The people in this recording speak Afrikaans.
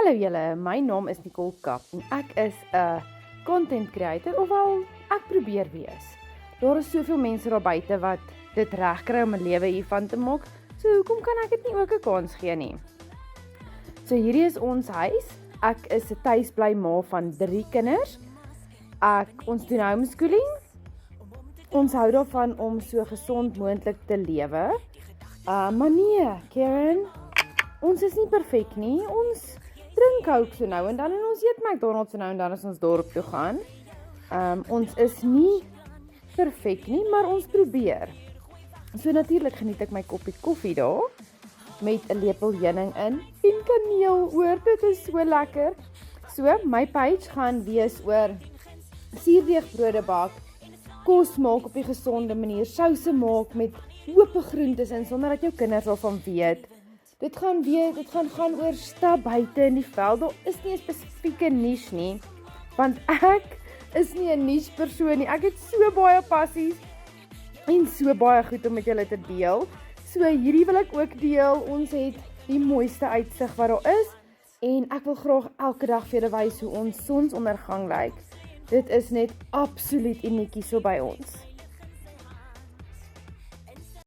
Hallo julle, my naam is Nicole Kap en ek is 'n content creator, ofwel ek probeer wees. Daar is soveel mense daar buite wat dit regkry om 'n lewe hiervan te maak, so hoekom kan ek dit nie ook 'n kans gee nie? So hierdie is ons huis. Ek is 'n tuisbly ma van 3 kinders. Ons doen homeschooling. Ons hou daarvan om so gesond moontlik te lewe. Maar nee, Karen, ons is nie perfek nie. Ons drink Coke so nou en dan en ons eet McDonald's so nou en dan as ons dorp toe gaan. Ons is nie perfek nie, maar ons probeer. So natuurlik geniet ek my koppie koffie daar met 'n lepel heuning in en kaneel oor. Dit is so lekker. So my page gaan wees oor suurdeegbrode bak, kos maak op die gesonde manier, souse maak met hoope groentes in sonder dat jou kinders daarvan weet. Dit gaan oor stap buite in die veld. Daar is nie 'n spesifieke niche nie, want ek is nie 'n niche persoon nie. Ek het so baie passies en so baie goed om met julle te deel. So hierdie wil ek ook deel. Ons het die mooiste uitsig wat daar is en ek wil graag elke dag vir julle wys hoe ons sonsondergang lyk. Dit is net absoluut uniek hier so by ons.